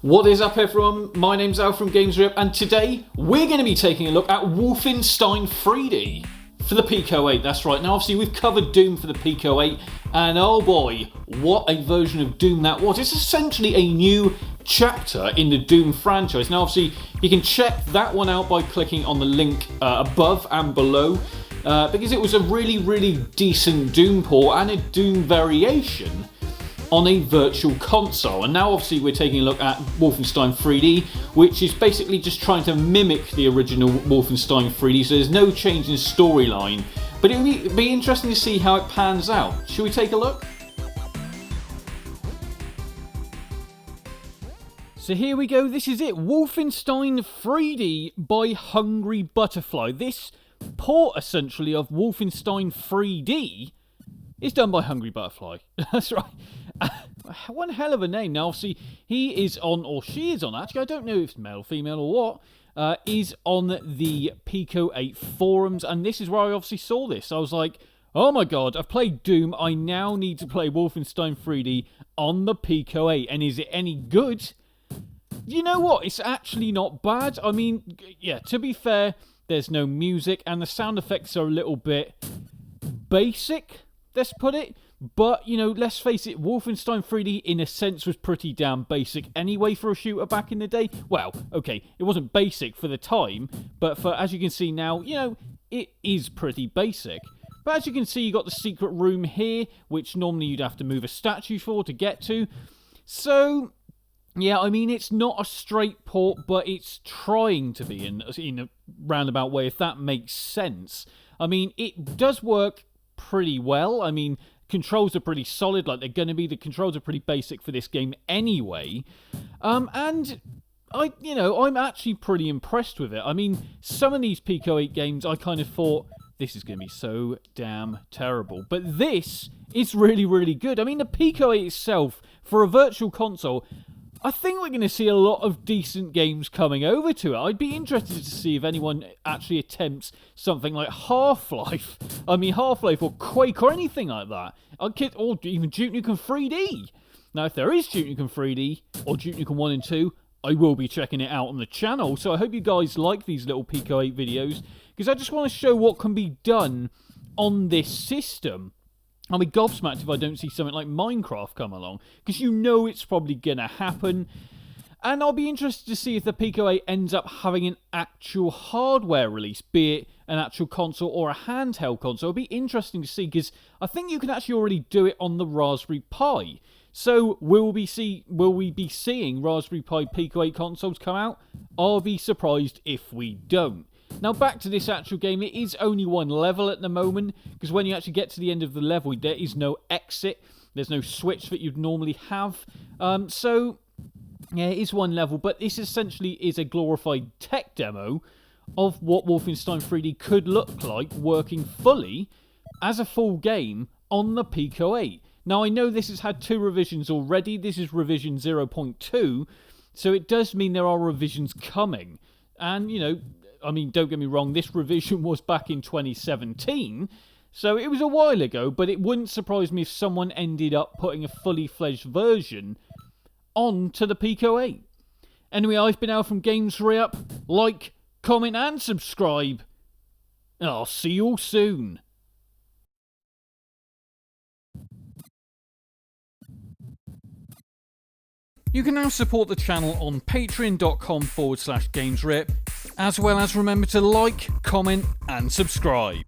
What is up everyone, my name's Al from GamesRip and today we're going to be taking a look at Wolfenstein 3D for the Pico 8, that's right. Now obviously we've covered Doom for the Pico 8 and oh boy, what a version of Doom that was. It's essentially a new chapter in the Doom franchise. Now obviously you can check that one out by clicking on the link above and below because it was a really decent Doom port and a Doom variation on a virtual console. And now obviously we're taking a look at Wolfenstein 3D, which is basically just trying to mimic the original Wolfenstein 3D, so there's no change in storyline, but it would be interesting to see how it pans out. Should we take a look? So here we go, this is it, Wolfenstein 3D by Hungry Butterfly. This port essentially of Wolfenstein 3D is done by Hungry Butterfly. That's right. One hell of a name. Now, obviously, he is on, or she is on, actually, I don't know if it's male, female, or what, is on the Pico 8 forums, and this is where I obviously saw this. I was like, oh my god, I've played Doom, I now need to play Wolfenstein 3D on the Pico 8, and is it any good? You know what, it's actually not bad. I mean, yeah, to be fair, there's no music, and the sound effects are a little bit basic, let's put it. But, you know, let's face it, Wolfenstein 3D in a sense was pretty damn basic anyway for a shooter back in the day. Well, okay, it wasn't basic for the time, but for, as you can see now, you know, it is pretty basic. But as you can see, you got the secret room here, which normally you'd have to move a statue for to get to. So, yeah, I mean, it's not a straight port, but it's trying to be in a roundabout way, if that makes sense. I mean, it does work pretty well. I mean, controls are pretty solid, like they're going to be. The controls are pretty basic for this game anyway. And I'm actually pretty impressed with it. I mean, some of these Pico 8 games, I kind of thought, this is going to be so damn terrible. But this is really good. I mean, the Pico 8 itself, for a virtual console, I think we're going to see a lot of decent games coming over to it. I'd be interested to see if anyone actually attempts something like Half-Life. I mean, Half-Life or Quake or anything like that. Or even Duke Nukem 3D. Now, if there is Duke Nukem 3D or Duke Nukem 1 and 2, I will be checking it out on the channel. So I hope you guys like these little Pico 8 videos, because I just want to show what can be done on this system. I'll be gobsmacked if I don't see something like Minecraft come along, because you know it's probably going to happen. And I'll be interested to see if the Pico 8 ends up having an actual hardware release, be it an actual console or a handheld console. It'll be interesting to see, because I think you can actually already do it on the Raspberry Pi. So will we be seeing Raspberry Pi Pico 8 consoles come out? I'll be surprised if we don't. Now back to this actual game, it is only one level at the moment, because when you actually get to the end of the level, there is no exit, there's no switch that you'd normally have, so yeah, it is one level, but this essentially is a glorified tech demo of what Wolfenstein 3D could look like working fully as a full game on the Pico 8. Now I know this has had 2 revisions already, this is revision 0.2, so it does mean there are revisions coming, and you know, I mean, don't get me wrong, this revision was back in 2017, so it was a while ago, but it wouldn't surprise me if someone ended up putting a fully fledged version onto the Pico 8. Anyway, I've been Al from GamesRip. Like, comment and subscribe, and I'll see you all soon. You can now support the channel on patreon.com/GamesRip, as well as remember to like, comment and subscribe.